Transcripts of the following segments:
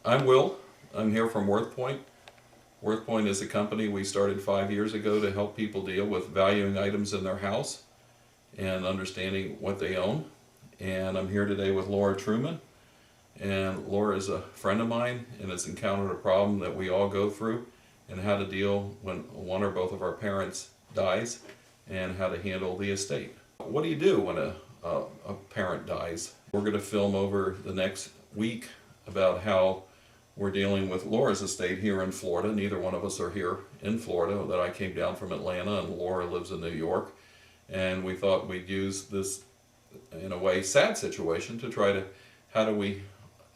I'm Will. I'm here from Worthpoint. Worthpoint is a company we started 5 years ago to help people deal with valuing items in their house and understanding what they own. And I'm here today with Laura Truman. And Laura is a friend of mine and has encountered a problem that we all go through, and how to deal when one or both of our parents dies and how to handle the estate. What do you do when a parent dies? We're going to film over the next week about how we're dealing with Laura's estate here in Florida. Neither one of us are here in Florida. That I came down from Atlanta and Laura lives in New York. And we thought we'd use this, in a way, sad situation to try to, how do we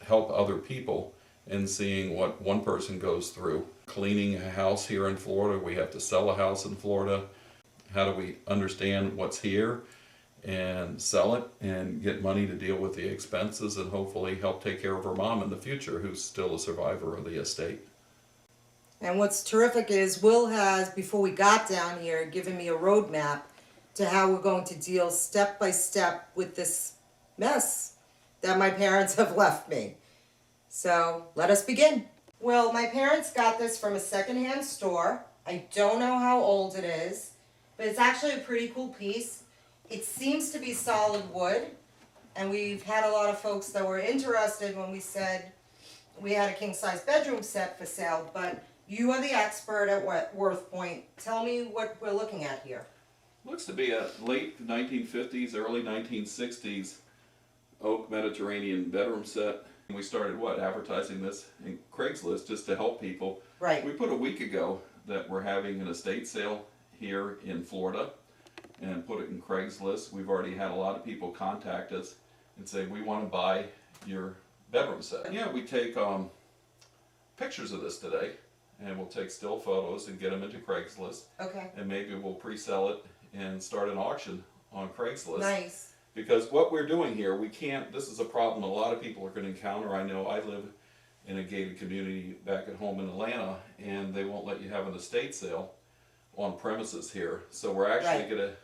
help other people in seeing what one person goes through. Cleaning a house here in Florida, we have to sell a house in Florida. How do we understand what's here and sell it and get money to deal with the expenses and hopefully help take care of her mom in the future, who's still a survivor of the estate. And what's terrific is Will has, before we got down here, given me a roadmap to how we're going to deal step by step with this mess that my parents have left me. So let us begin. Well, my parents got this from a secondhand store. I don't know how old it is, but it's actually a pretty cool piece. It seems to be solid wood, and we've had a lot of folks that were interested when we said we had a king-size bedroom set for sale, but you are the expert at Worthpoint. Tell me what we're looking at here. Looks to be a late 1950s, early 1960s oak Mediterranean bedroom set. We started advertising this in Craigslist just to help people. Right. We put a week ago that we're having an estate sale here in Florida and put it in Craigslist. We've already had a lot of people contact us and say, we want to buy your bedroom set. Yeah, we take pictures of this today, and we'll take still photos and get them into Craigslist. Okay. And maybe we'll pre-sell it and start an auction on Craigslist. Nice. Because what we're doing here, this is a problem a lot of people are going to encounter. I know I live in a gated community back at home in Atlanta, and they won't let you have an estate sale on premises here. So we're actually going to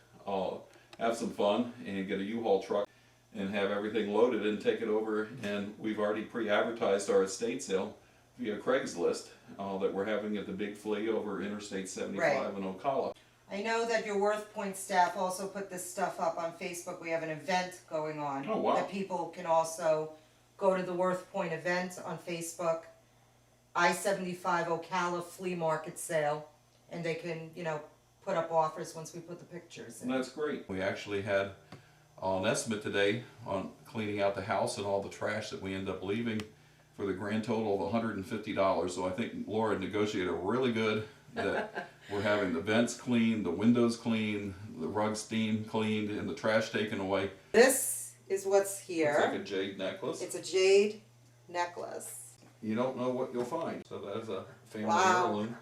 have some fun and get a U-Haul truck and have everything loaded and take it over. And we've already pre-advertised our estate sale via Craigslist that we're having at the Big Flea over Interstate 75 in Ocala. I know that your Worthpoint staff also put this stuff up on Facebook. We have an event going on. Oh, wow. That people can also go to the Worthpoint event on Facebook, I-75 Ocala flea market sale, and they can, put up offers once we put the pictures in. And that's great. We actually had an estimate today on cleaning out the house and all the trash that we end up leaving for the grand total of $150. So I think Laura negotiated really good that we're having the vents cleaned, the windows cleaned, the rug steam cleaned, and the trash taken away. This is what's here. It's like a jade necklace. It's a jade necklace. You don't know what you'll find. So that is a family Wow. heirloom.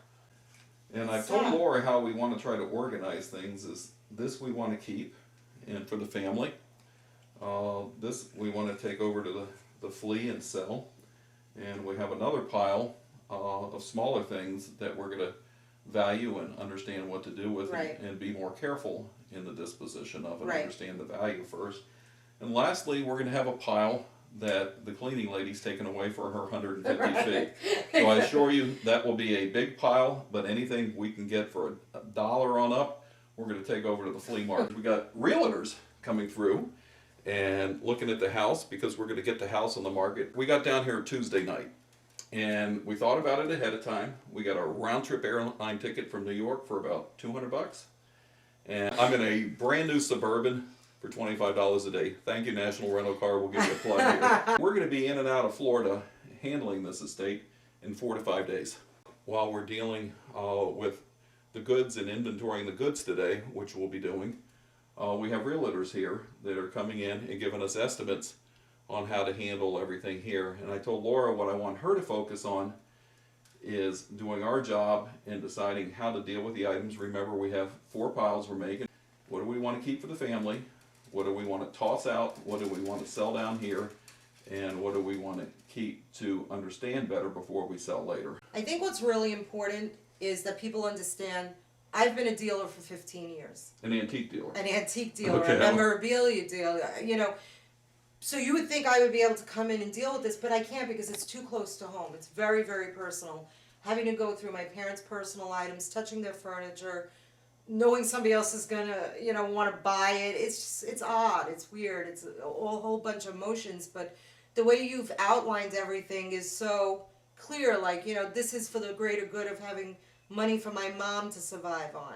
And I've told Laura how we want to try to organize things. Is this we want to keep and for the family. This we want to take over to the flea and sell. And we have another pile of smaller things that we're going to value and understand what to do with, and be more careful in the disposition of, and understand the value first. And lastly, we're going to have a pile that the cleaning lady's taken away for her 150 fee. So I assure you that will be a big pile, but anything we can get for $1 on up, we're going to take over to the flea market. We got realtors coming through and looking at the house because we're going to get the house on the market. We got down here Tuesday night. And we thought about it ahead of time. We got a round-trip airline ticket from New York for about $200. And I'm in a brand new Suburban for $25 a day. Thank you, National Rental Car. We'll give you a plug here. We're going to be in and out of Florida handling this estate in 4 to 5 days. While we're dealing with the goods and inventorying the goods today, which we'll be doing, we have realtors here that are coming in and giving us estimates on how to handle everything here. And I told Laura what I want her to focus on is doing our job and deciding how to deal with the items. Remember, we have 4 piles we're making. What do we want to keep for the family? What do we want to toss out? What do we want to sell down here? And what do we want to keep to understand better before we sell later? I think what's really important is that people understand I've been a dealer for 15 years. An antique dealer. An antique dealer, Okay. a memorabilia dealer, So you would think I would be able to come in and deal with this, but I can't because it's too close to home. It's very, very personal. Having to go through my parents' personal items, touching their furniture, knowing somebody else is gonna, want to buy it. It's odd. It's weird. It's a whole bunch of emotions. But the way you've outlined everything is so clear. Like, this is for the greater good of having money for my mom to survive on,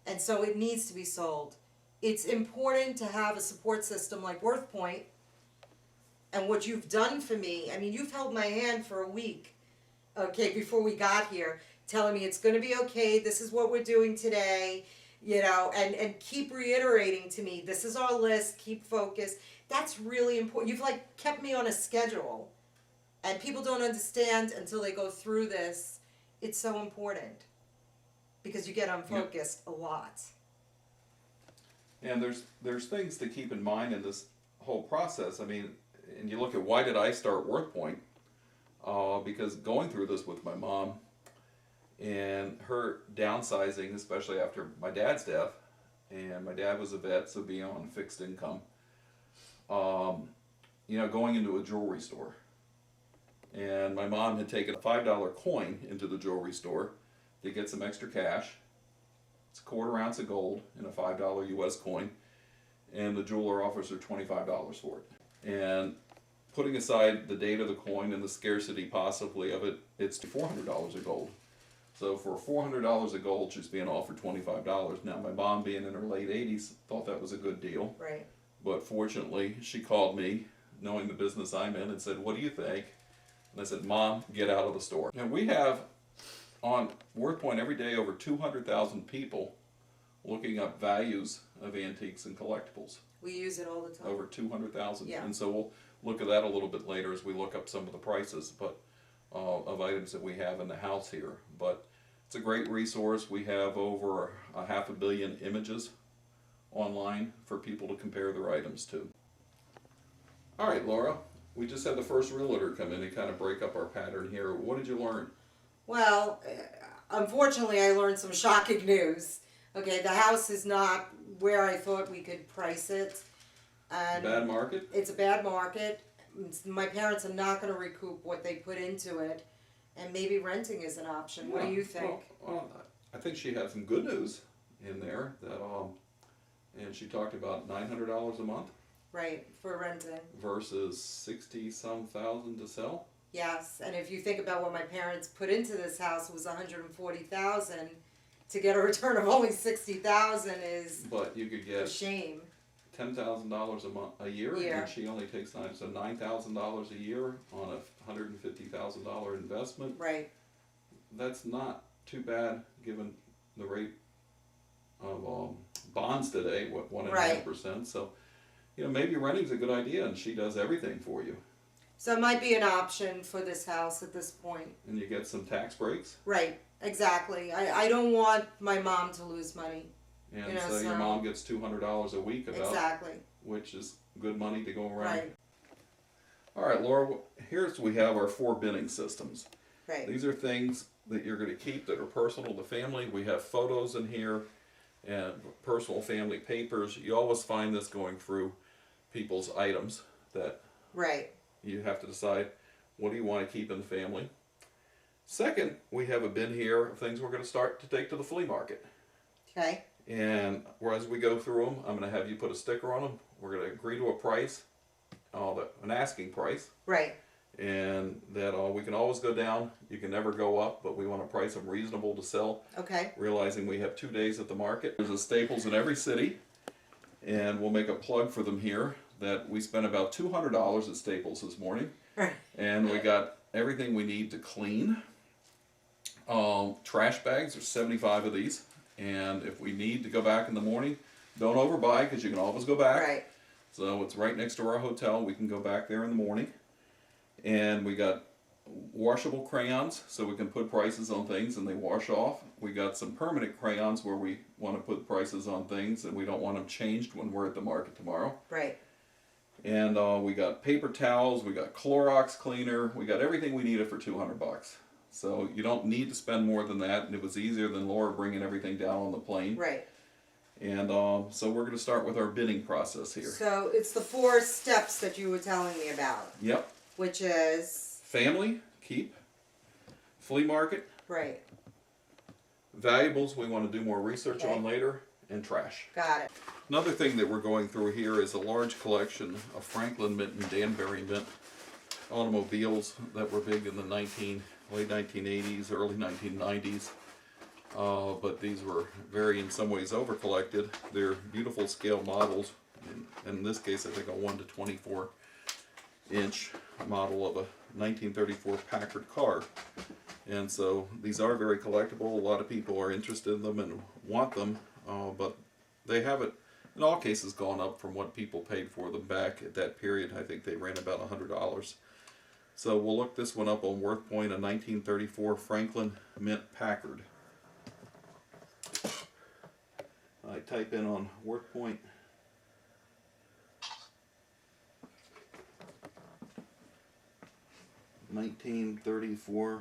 and so it needs to be sold. It's important to have a support system like Worthpoint. And what you've done for me, I mean, you've held my hand for a week, okay, before we got here, telling me it's going to be okay, this is what we're doing today, and keep reiterating to me, this is our list, keep focused. That's really important. You've like kept me on a schedule. And people don't understand until they go through this. It's so important because you get unfocused a lot. And there's things to keep in mind in this whole process. I mean, and you look at why did I start Worthpoint? Because going through this with my mom and her downsizing, especially after my dad's death, and my dad was a vet, so being on fixed income, going into a jewelry store. And my mom had taken a $5 coin into the jewelry store to get some extra cash. It's a quarter ounce of gold in a $5 US coin, and the jeweler offers her $25 for it. And putting aside the date of the coin and the scarcity possibly of it, it's $400 of gold. So for $400 of gold, she's being offered $25. Now, my mom, being in her late 80s, thought that was a good deal. Right. But fortunately, she called me, knowing the business I'm in, and said, "What do you think?" And I said, "Mom, get out of the store." And we have on Worthpoint every day over 200,000 people looking up values of antiques and collectibles. We use it all the time. Over 200,000. Yeah. And so we'll look at that a little bit later as we look up some of the prices of items that we have in the house here. But it's a great resource. We have over 500 million images online for people to compare their items to. All right, Laura, we just had the first realtor come in and kind of break up our pattern here. What did you learn? Well, unfortunately, I learned some shocking news. Okay, the house is not where I thought we could price it. And Bad market? It's a bad market. My parents are not going to recoup what they put into it. And maybe renting is an option. What do you think? Well, I think she had some good news in there. And she talked about $900 a month. Right, for renting. Versus 60-some thousand to sell. Yes, and if you think about what my parents put into this house, it was $140,000. To get a return of only $60,000 is but you could a get shame. $10,000 a year, and she only takes $9,000, so $9,000 a year on a $150,000 investment. Right. That's not too bad given the rate of bonds today, what 1.5%. So, maybe renting's a good idea, and she does everything for you. So it might be an option for this house at this point. And you get some tax breaks. Right. Exactly. I don't want my mom to lose money. And so your mom gets $200 a week exactly, which is good money to go around. Right. All right, Laura, we have our 4 binning systems. Right. These are things that you're going to keep that are personal to family. We have photos in here and personal family papers. You always find this going through people's items that right. You have to decide what do you want to keep in the family. Second, we have a bin here of things we're going to start to take to the flea market. Okay. And as we go through them, I'm going to have you put a sticker on them. We're going to agree to a price, an asking price. Right. And that we can always go down. You can never go up, but we want to price them reasonable to sell. Okay. Realizing we have 2 days at the market. There's a Staples in every city, and we'll make a plug for them here. That we spent about $200 at Staples this morning. Right. And we got everything we need to clean. Trash bags, there's 75 of these. And if we need to go back in the morning, don't overbuy because you can always go back. Right. So it's right next to our hotel. We can go back there in the morning. And we got washable crayons so we can put prices on things and they wash off. We got some permanent crayons where we want to put prices on things and we don't want them changed when we're at the market tomorrow. Right. And we got paper towels, we got Clorox cleaner, we got everything we needed for $200. So you don't need to spend more than that, and it was easier than Laura bringing everything down on the plane. Right. And so we're going to start with our bidding process here. So it's the 4 steps that you were telling me about. Yep. Which is? Family, keep. Flea market. Right. Valuables we want to do more research on later. And trash. Got it. Another thing that we're going through here is a large collection of Franklin Mint and Danbury Mint automobiles that were big in the late 1980s, early 1990s. But these were very, in some ways, over-collected. They're beautiful scale models. In this case, I think a 1 to 24 inch model of a 1934 Packard car. And so these are very collectible. A lot of people are interested in them and want them, but they haven't, in all cases, gone up from what people paid for them back at that period. I think they ran about $100. So we'll look this one up on Worthpoint, a 1934 Franklin Mint Packard. I type in on Worthpoint. $1934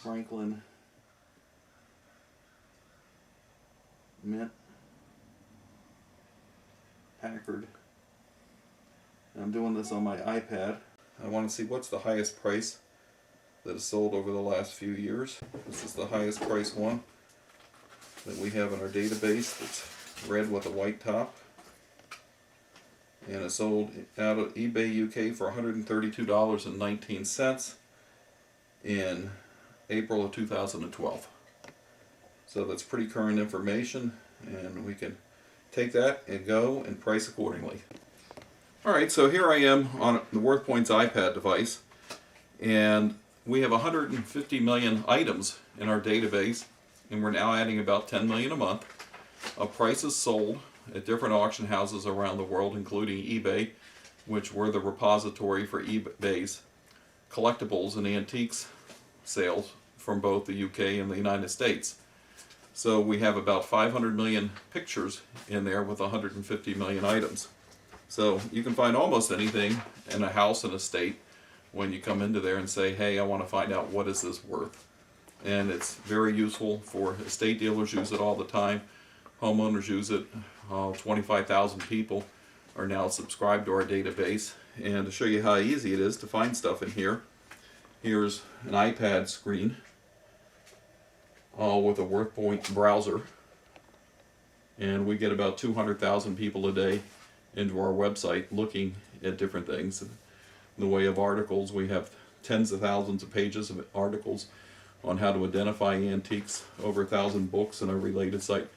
Franklin Mint Packard. I'm doing this on my iPad. I want to see what's the highest price that is sold over the last few years. This is the highest price one that we have in our database. It's red with a white top. And it sold out of eBay UK for $132.19 in April of 2012. So that's pretty current information, and we can take that and go and price accordingly. Alright, so here I am on the Worthpoint's iPad device, and we have 150 million items in our database, and we're now adding about 10 million a month of prices sold at different auction houses around the world, including eBay, which were the repository for eBay's collectibles and antiques sales from both the UK and the United States. So we have about 500 million pictures in there with 150 million items. So you can find almost anything in a house and estate when you come into there and say, hey, I want to find out what is this worth. And it's very useful for estate dealers, use it all the time. Homeowners use it. 25,000 people are now subscribed to our database. And to show you how easy it is to find stuff in here, here's an iPad screen with a Worthpoint browser. And we get about 200,000 people a day into our website looking at different things. In the way of articles, we have tens of thousands of pages of articles on how to identify antiques, over 1,000 books in our related site,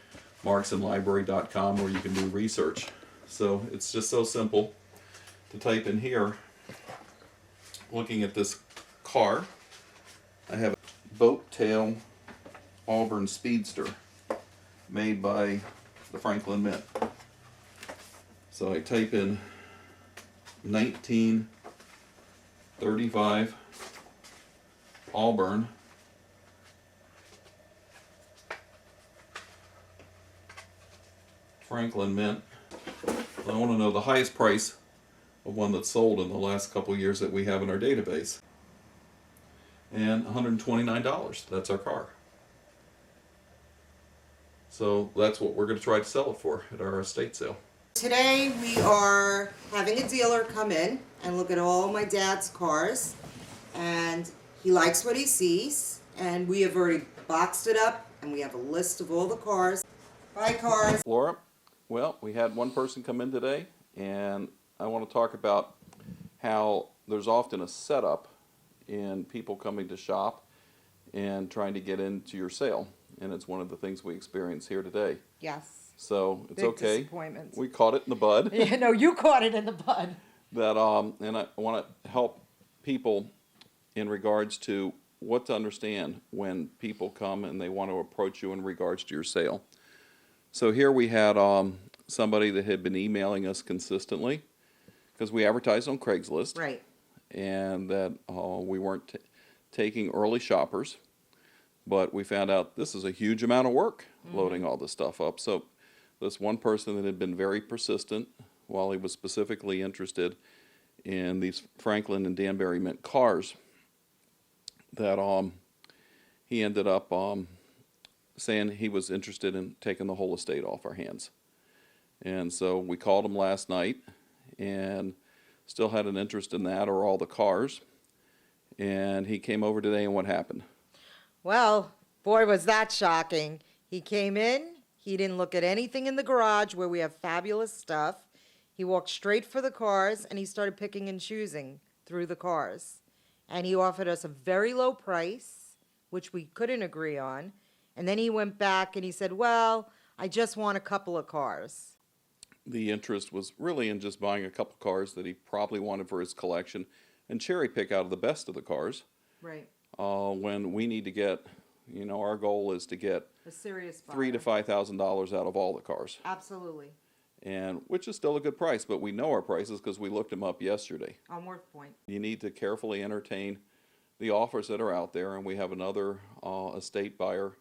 marksandlibrary.com, where you can do research. So it's just so simple to type in here, looking at this car. I have a boat tail Auburn Speedster made by the Franklin Mint. So I type in 1935 Auburn Franklin Mint. I want to know the highest price of one that's sold in the last couple of years that we have in our database. And $129, that's our car. So that's what we're going to try to sell it for at our estate sale. Today we are having a dealer come in and look at all my dad's cars, and he likes what he sees, and we have already boxed it up and we have a list of all the cars. Bye cars. Laura, well, we had one person come in today, and I want to talk about how there's often a setup in people coming to shop and trying to get into your sale, and it's one of the things we experience here today. Yes. So it's Big okay. Disappointments. We caught it in the bud. Yeah, no, you caught it in the bud. That and I want to help people in regards to what to understand when people come and they want to approach you in regards to your sale. So here we had somebody that had been emailing us consistently because we advertised on Craigslist. Right. And that we weren't taking early shoppers, but we found out this is a huge amount of work loading all this stuff up. So this one person that had been very persistent while he was specifically interested in these Franklin and Danbury Mint cars, that he ended up saying he was interested in taking the whole estate off our hands. And so we called him last night and still had an interest in that or all the cars. And he came over today, and what happened? Well, boy, was that shocking. He came in, he didn't look at anything in the garage where we have fabulous stuff. He walked straight for the cars and he started picking and choosing through the cars. And he offered us a very low price, which we couldn't agree on. And then he went back and he said, well, I just want a couple of cars. The interest was really in just buying a couple cars that he probably wanted for his collection and cherry pick out of the best of the cars. Right. When we need to get, our goal is to get A serious buyer. $3,000 to $5,000 out of all the cars, Absolutely. and which is still a good price. But we know our prices because we looked them up yesterday. On Worthpoint. You need to carefully entertain the offers that are out there, and we have another estate buyer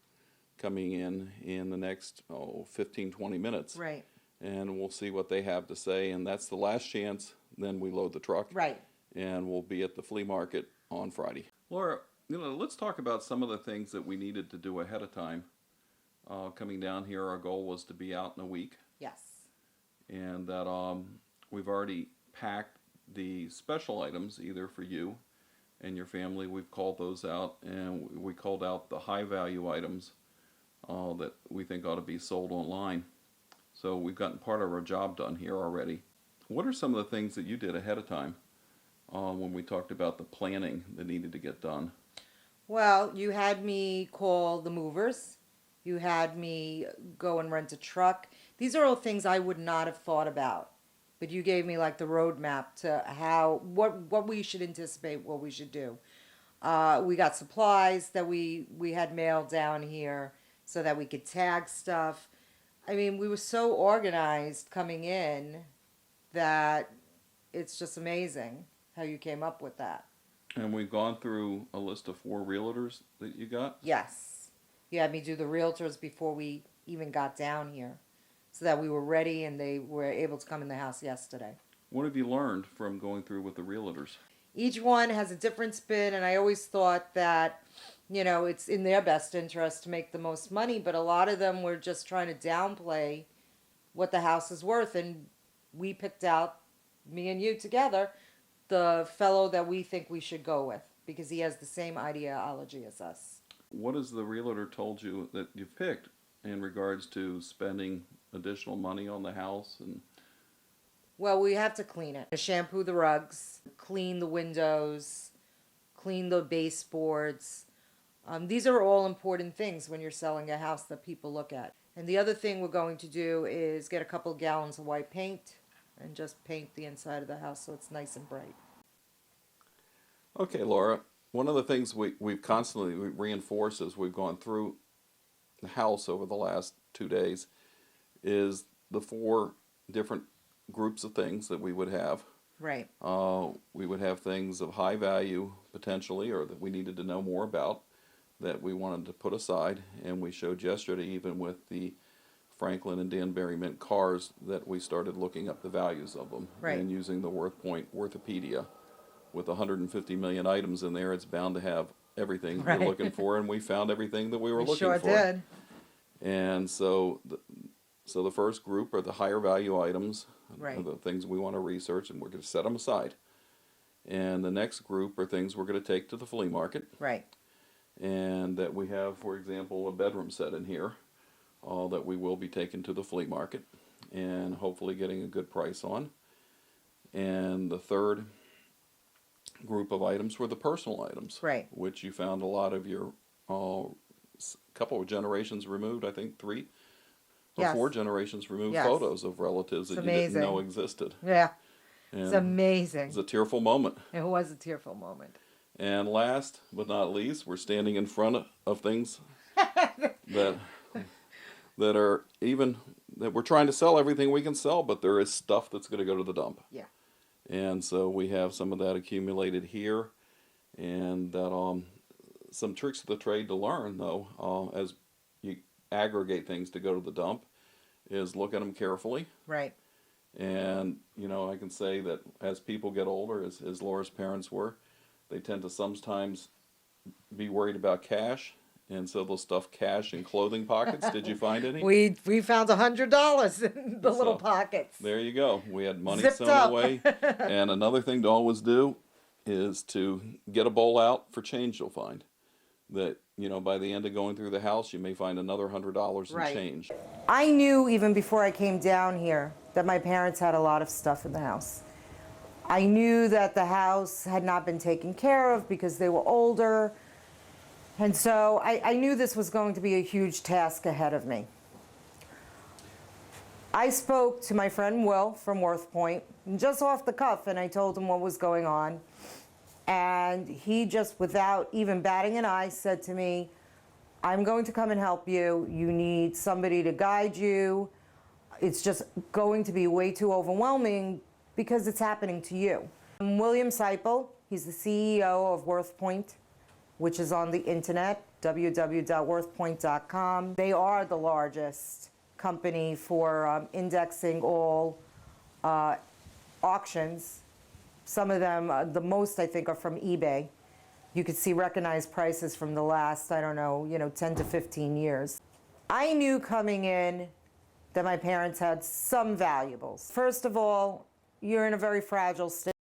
coming in the next 15, 20 minutes. Right. And we'll see what they have to say, and that's the last chance. Then we load the truck. Right. And we'll be at the flea market on Friday. Laura, let's talk about some of the things that we needed to do ahead of time. Coming down here, our goal was to be out in a week, Yes. and that we've already packed the special items either for you and your family. We've called those out, and we called out the high value items that we think ought to be sold online. So we've gotten part of our job done here already. What are some of the things that you did ahead of time when we talked about the planning that needed to get done? Well, you had me call the movers. You had me go and rent a truck. These are all things I would not have thought about. But you gave me like the roadmap to what we should anticipate, what we should do. We got supplies that we had mailed down here so that we could tag stuff. I mean, we were so organized coming in that it's just amazing how you came up with that. And we've gone through a list of 4 realtors that you got. Yes. You had me do the realtors before we even got down here so that we were ready and they were able to come in the house yesterday. What have you learned from going through with the realtors? Each one has a different spin, and I always thought that, it's in their best interest to make the most money, but a lot of them were just trying to downplay what the house is worth, and we picked out, me and you together, the fellow that we think we should go with because he has the same ideology as us. What has the realtor told you that you've picked in regards to spending additional money on the house? And well, we have to clean it. Shampoo the rugs, clean the windows, clean the baseboards. These are all important things when you're selling a house that people look at. And the other thing we're going to do is get a couple of gallons of white paint and just paint the inside of the house so it's nice and bright. Okay, Laura, one of the things we've constantly reinforced as we've gone through the house over the last 2 days is the 4 different groups of things that we would have. Right. We would have things of high value potentially, or that we needed to know more about, that we wanted to put aside. And we showed yesterday, even with the Franklin and Danbury Mint cars, that we started looking up the values of them. Right. And using the Worthpoint Worthopedia. With 150 million items in there, it's bound to have everything Right. you're looking for, and we found everything that we were looking sure for. Did. And so the first group are the higher value items, Right. the things we want to research, and we're going to set them aside. And the next group are things we're going to take to the flea market. Right. And that we have, for example, a bedroom set in here that we will be taking to the flea market and hopefully getting a good price on. And the third group of items were the personal items, Right. which you found a lot of your couple of generations removed, I think 3 or Yes. 4 generations removed Yes. photos of relatives It's that you didn't amazing. know existed. Yeah. And It's amazing. it was a tearful moment. It was a tearful moment. And last but not least, we're standing in front of things that are even that we're trying to sell everything we can sell, but there is stuff that's going to go to the dump. Yeah. And so we have some of that accumulated here, and that some tricks of the trade to learn though as you aggregate things to go to the dump is look at them carefully. Right. And I can say that as people get older, as Laura's parents were, they tend to sometimes be worried about cash And so they'll stuff cash in clothing pockets. Did you find any? We found $100 in the little So, pockets. There you go. We had money Zipped sewn up. away. And another thing to always do is to get a bowl out for change you'll find. That, you know, by the end of going through the house, you may find another $100 in Right. change. I knew even before I came down here that my parents had a lot of stuff in the house. I knew that the house had not been taken care of because they were older. And so I knew this was going to be a huge task ahead of me. I spoke to my friend Will from Worthpoint, just off the cuff, and I told him what was going on. And he just, without even batting an eye, said to me, I'm going to come and help you. You need somebody to guide you. It's just going to be way too overwhelming because it's happening to you. William Seipel, he's the CEO of Worthpoint, which is on the internet, www.worthpoint.com. They are the largest company for indexing all auctions. Some of them, the most I think, are from eBay. You could see recognized prices from the last, I don't know, 10 to 15 years. I knew coming in that my parents had some valuables. First of all, you're in a very fragile state.